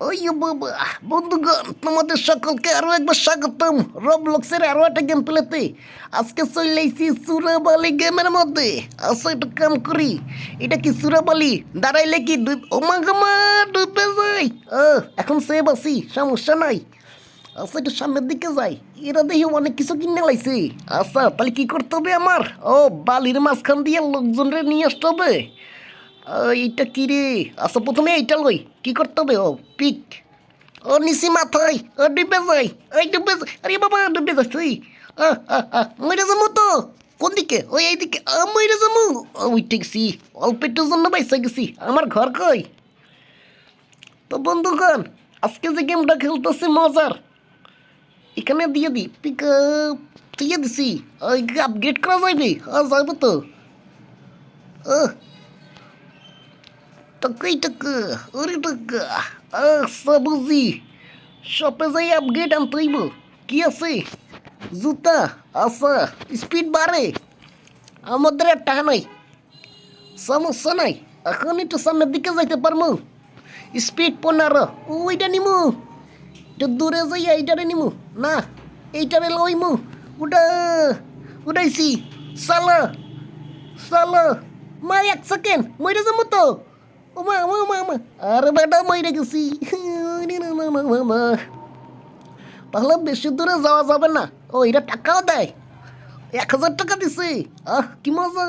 ওই বাবা বন্ধুগণ, তোমাদের সকলকে আরো একবার স্বাগতম রবলক্সের আরো একটা গেম প্লেতে। আজকে চলে এসেছি সুরাবালি গেমের মধ্যে। আসো একটা কাম করি, এটা কি সুরাবালি দাঁড়াইলে কি ওমা গামা ডুবে যাই। এখন সেভ আছি, সমস্যা নাই। আচ্ছা একটু সামনের দিকে যাই, এরা দেখি অনেক কিছু কিনে লাইছে। আচ্ছা তাহলে কি করতে হবে আমার? বালির মাঝখান দিয়ে লোকজনরে নিয়ে আসতে হবে। এইটা কি রে? আচ্ছা প্রথমে এইটা লই, কি করতে হবে? পিক। নিচি মাথায় ডুবে যাই, এই ডুবে যাই, আরে বাবা ডুবে যাচ্ছি। মরে যাবো তো। কোন দিকে? এইদিকে মরে যাবো। উঠে গেছি, অল্প একটুর জন্য বাইসা গেছি। আমার ঘর কই? তো বন্ধুগণ, আজকে যে গেমটা খেলতেছি মজার, এখানে দিয়ে দিই পিক আপ, দিয়ে দিছি। আপগ্রেড করা যাবে? যাবো তো। টাকাই টাকা, ওরে টাকা। বুঝি, শপে যাই আপগ্রেড আনতে হইব। কি আছে? জুতা। আচ্ছা, স্পিড বাড়ে। আমাদের আর টাকা নাই, সমস্যা নাই। এখন একটু সামনের দিকে যাইতে পারবো। স্পিড 15, ওইটা নিমু। একটু দূরে যাই, এইটারে নিমু না, এইটারে লইমু। উঠা, উঠাইছি। সালা সালা, মা 1 সেকেন্ড মরে যাবো তো। ওমা ওমা ওমা ওমা, আরে বেটা মরে গেছি। তাহলে বেশি দূরে যাওয়া যাবে না। এরা টাকাও দেয়, 1000 টাকা দিছে। কি মজা।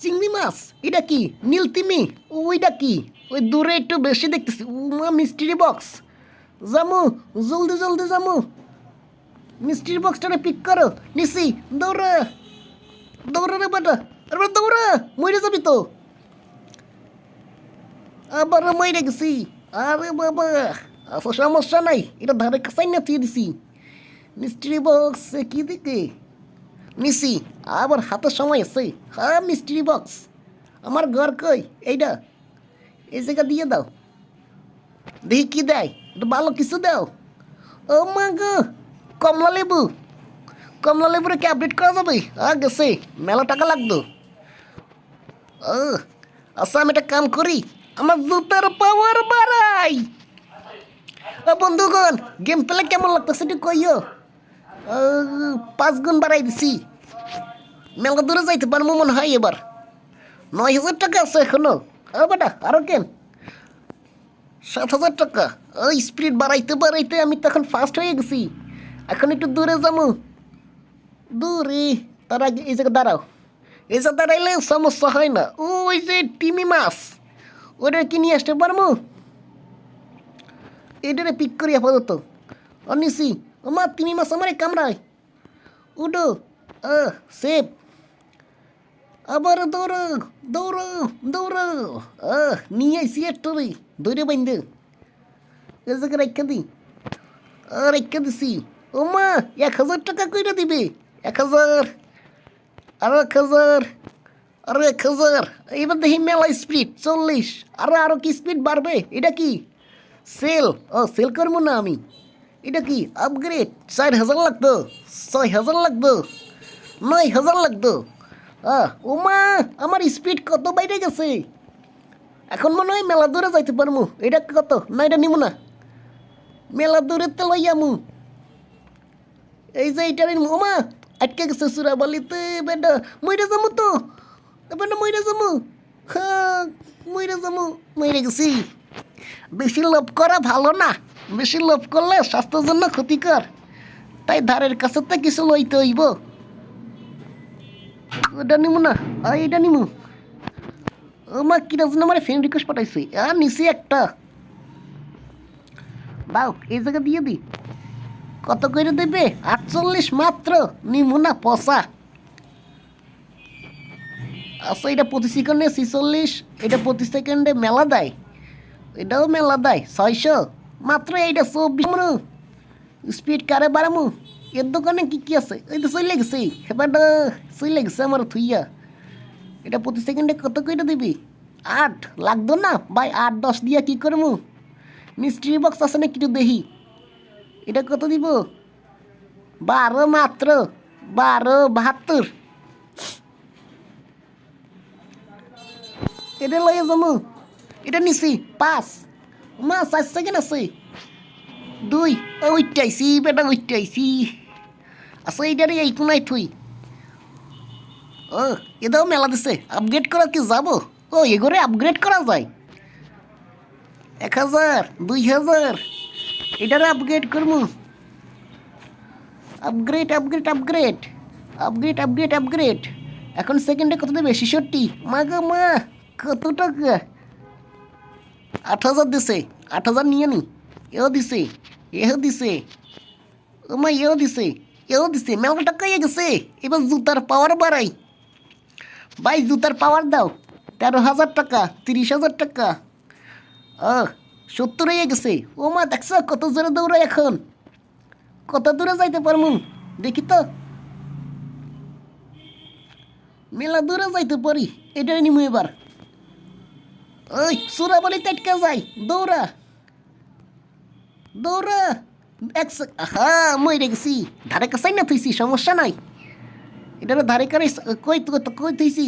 চিংড়ি মাছ, এটা কি? নীল তিমি, ওইটা কি? ওই দূরে একটু বেশি দেখতেছি। উমা মিস্ট্রি বক্স, জামু, জলদি জলদি জামু। মিস্ট্রি বক্সটারে পিক করো। নিছি, দৌড়া দৌড়া রে বেটা, আরে দৌড়া, মরে যাবি তো। আবার মরে গেছি। আরে বাবা, আচ্ছা সমস্যা নাই, এটা ধারে কাছাই না দিয়ে দিছি। মিস্ট্রি বক্স কি দিকে নিছি, আবার হাতে সময় আছে। হ্যাঁ মিস্ট্রি বক্স, আমার ঘর কই? এইটা, এই জায়গা দিয়ে দাও, দেখি কি দেয়। এটা ভালো কিছু দাও। ও মা গো, কমলা লেবু। কমলা লেবুরে কি আপডেট করা যাবে? গেছে, মেলা টাকা লাগতো। ও আচ্ছা, আমি একটা কাম করি, আমার জুতার পাওয়ার বাড়াই। বন্ধুগণ, গেম প্লে কেমন লাগতেছে একটু কইও। 5 গুণ বাড়াই দিছি, মেলা দূরে যাইতে পারবো মনে হয় এবার। 9000 টাকা আছে এখনো। বেটা আরো কেন, 7000 টাকা। স্পিড বাড়াইতে বাড়াইতে আমি তখন ফাস্ট হয়ে গেছি। এখন একটু দূরে যাবো, দূরে। তার আগে এই জায়গায় দাঁড়াও, এই যে দাঁড়াইলে সমস্যা হয় না। ওই যে তিমি মাছ, ওটা কি নিয়ে আসতে পারবো? এটারে পিক করি আপাতত। নিছি। মা তিমি মাছ আমার কামড়ায়। উডো, সেফ। আবার দৌড়ো দৌড়ো দৌড়ো। নিয়ে আইসি একটা রে, দৌড়ে বাইন্দে এ জায়গায় রেখে দিই। রেখে দিছি। মা 1000 টাকা কইরা দিবে। 1000, আরো 1000, আরো 1000। এবার দেখি মেলা স্পিড 40। আরো কি স্পিড বাড়বে? এটা কি সেল? সেল করবো না আমি। এটা কি আপগ্রেড? 4000 লাগতো, 6000 লাগতো, 9000 লাগতো। ওমা, আমার স্পিড কত বাইরে গেছে। এখন মনে হয় মেলা দূরে যাইতে পারবো। এটা কত? না এটা নিব না, মেলা দূরে তো লইয়ামু। এই যে এইটার ওমা আটকে গেছে সুরাবালিতে। বেটা মইরা যাবো তো, বেটা মইরা যাবো। হ্যাঁ মইরা যাবো, মইরে গেছি। বেশি লোভ করা ভালো না, বেশি লোভ করলে স্বাস্থ্যের জন্য ক্ষতিকর। তাই ধারের কাছে তো কিছু লইতে হইব। ওটা নিমু না, এইটা নিমু। মা কিনা জন্য আমার ফ্রেন্ড রিকোয়েস্ট পাঠাইছে। নিছি একটা, দাও এই জায়গা দিয়ে দি। কত করে দেবে? 48 মাত্র। নিমু না, পচা। আচ্ছা এটা প্রতি সেকেন্ডে 46, এটা প্রতি সেকেন্ডে মেলা দেয়, এটাও মেলা দেয় 600 মাত্র। এইটা 24। স্পিড কারে বাড়ামু? এর দোকানে কি কি আছে? এই তো চলে গেছে, এবার চলে গেছে আমার থুইয়া। এটা প্রতি সেকেন্ডে কত করে দিবি? 8 লাগতো না ভাই, 8-10 দিয়া কি করবো? মিস্ট্রি বক্স আছে না কিছু দেখি। এটা কত দিব? 12 মাত্র, 12.72। এটা লইয়া যাবো। এটা নিছি 5, মা 4 সেকেন্ড আছে 2 উইটাইছি বেটা উইটাইছি আচ্ছা এইটারে এই কোনায় থুই ও এটাও মেলা দিছে আপগ্রেড করা কি যাবো ও এগোরে আপগ্রেড করা যায় 1000 2000 এটারে আপগ্রেড করবো upgrade upgrade upgrade upgrade upgrade upgrade এখন সেকেন্ডে কত দেবে 66 মা গো মা কত টাকা 8000 দিছে 8000 নিয়ে নি এও দিছে এও দিছে ও মা এও দিছে মেলা টাকা হয়ে গেছে এবার জুতার পাওয়ার বাড়াই ভাই জুতার পাওয়ার দাও 13,000 টাকা 30,000 টাকা 70 হয়ে গেছে ও মা দেখছ কত জোরে দৌড়ায় এখন কত দূরে যাইতে পারমু দেখি তো মেলা দূরে যাইতে পারি এটাই নিমু এবার ওই সুরা বলি তেটকা যাই দৌড়া দৌড়া হ্যাঁ মরে গেছি ধারে কাছাই না থইছি সমস্যা নাই এটার ধারে কারে কই কই থইছি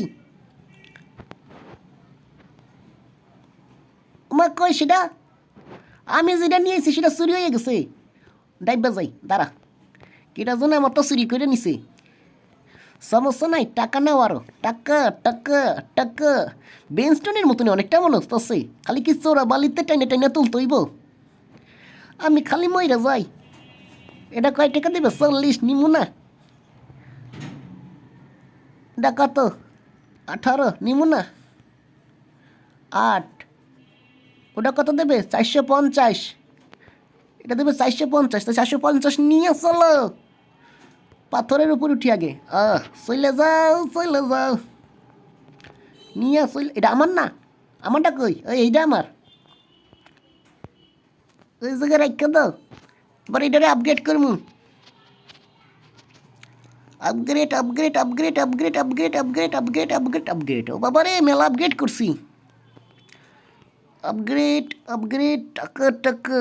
মা কই সেটা আমি যেটা নিয়েছি সেটা চুরি হয়ে গেছে ডাইবা যাই দাঁড়া কেটা জন্য আমার তো চুরি করে নিছে সমস্যা নাই টাকা নাও আরো টাকা টাকা টাকা বেনস্টনের মতন অনেকটা মনে হচ্ছে খালি কি চোরা বালিতে টাইনে টাইনে তুলতইব আমি খালি মইরা যাই এটা কয় টাকা দেবে 40 নিমু না এটা কত 18 নিমু না 8 ওটা কত দেবে 450 এটা দেবে 450 তো 450 নিয়ে চলো পাথরের উপর উঠি আগে চলে যাও নিয়ে চলে এটা আমার না আমারটা কই এইটা আমার ওই জায়গায় রাখা দাও এবার এটারে আপগ্রেড করবো upgrade upgrade upgrade upgrade upgrade upgrade upgrade upgrade upgrade ও বাবা রে মেলা আপগ্রেড করছি আপগ্রেড আপগ্রেড টাকা টাকা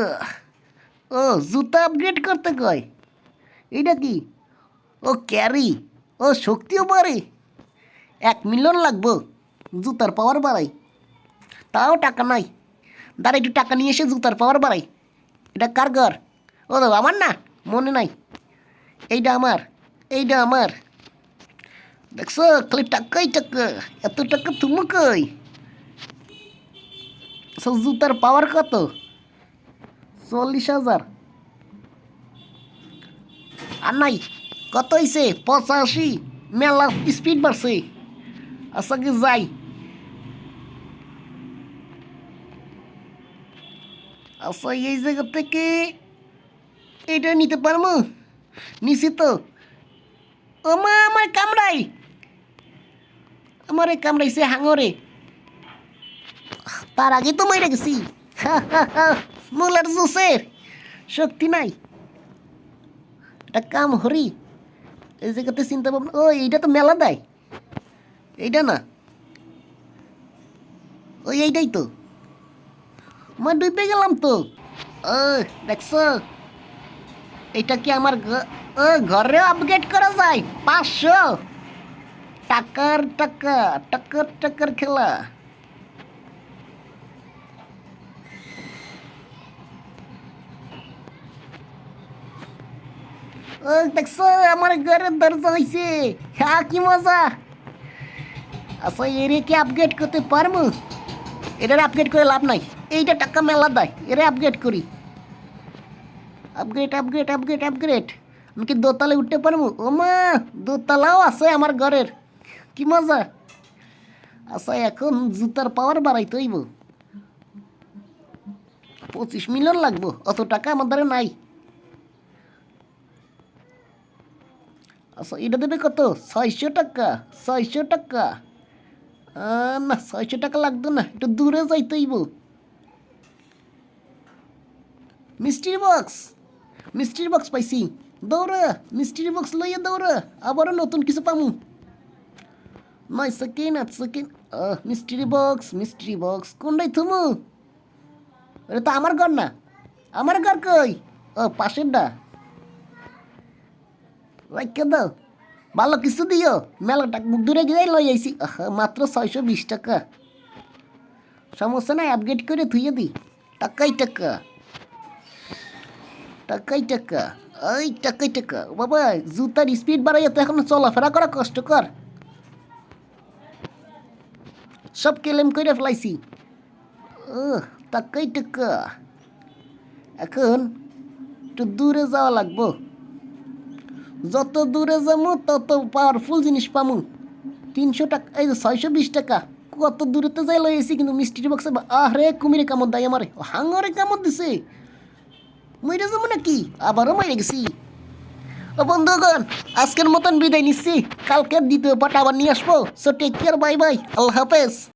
ও জুতা আপগ্রেড করতে কয় এইটা কি ও ক্যারি ও শক্তিও বাড়ে 1 মিলিয়ন লাগবো জুতার পাওয়ার বাড়াই তাও টাকা নাই দাঁড়া একটু টাকা নিয়ে এসে জুতার পাওয়ার বাড়াই এটা কার ঘর ও দাদা আমার না মনে নাই এইটা আমার দেখছো খালি টাকাই টাকা এত টাকা তুমি কই জুতার পাওয়ার কত 40,000 আর নাই কত হয়েছে 85 মেলা স্পিড বাড়ছে আচ্ছা কি যাই আচ্ছা এই জায়গা থেকে এটা নিতে পারবো নিছি তো ও মা আমার কামড়াইছে হাঙরে তার আগে তো মরে গেছি মোলার জুসের শক্তি নাই এটা কাম হরি এই জায়গাতে চিন্তা ভাবনা ও এইটা তো মেলা দেয় এইটা না ওই এইটাই তো মা ডুবে গেলাম তো দেখছ এটা কি আমার ঘরে আপগ্রেড করা যায় 500 টাকার খেলা দেখছো আমার ঘরের দরজা হয়েছে হ্যাঁ কি মজা আচ্ছা এরে কি আপগ্রেড করতে পারবো এটার আপগ্রেড করে লাভ নাই এইটা টাকা মেলা দেয় এরে আপগ্রেড করি আপগ্রেড আপগ্রেড আপগ্রেড আপগ্রেড আমি কি দোতলায় উঠতে পারবো ও মা দোতলাও আছে আমার ঘরের কি মজা আচ্ছা এখন জুতার পাওয়ার বাড়াইতে হইব 25 মিলিয়ন লাগবো অত টাকা আমার দ্বারা নাই আচ্ছা এটা দেবে কত 600 টাকা 600 টাকা না 600 টাকা লাগতো না একটু দূরে যাইতে হইব মিস্ট্রি বক্স পাইছি দৌড়া মিস্ট্রি বক্স লইয়া দৌড়া আবারও নতুন কিছু পামু 9 সেকেন্ড 8 সেকেন্ড মিস্ট্রি বক্স কোনটাই থুমু এটা তো আমার ঘর না আমার ঘর কই পাশেরটা রাইখা দাও ভালো কিছু দিও মেলাটা দূরে গিয়ে লই আইছি মাত্র 620 টাকা সমস্যা নাই আপগ্রেড করে থুইয়ে দিই টাকাই টাকা টাকাই টাকা ওই টাকাই টাকা বাবা জুতার স্পিড বাড়াইয়া তো এখন চলাফেরা করা কষ্টকর সব কেলেম করে ফেলাইছি ও টাকাই টাকা এখন একটু দূরে যাওয়া লাগবো যত দূরে যাবো তত পাওয়ারফুল জিনিস পামু 300 টাকা এই যে 620 টাকা কত দূরেতে যাই লইছি কিন্তু মিষ্টির বক্সে আরে কুমিরে কামড় দেয় আমারে হাঙ্গরে কামড় দিছে মইরে যাবো নাকি আবারও মরে গেছি ও বন্ধুগণ আজকের মতন বিদায় নিচ্ছি কালকের দ্বিতীয় পাঠ আবার নিয়ে আসবো so take care bye bye আল্লাহ হাফেজ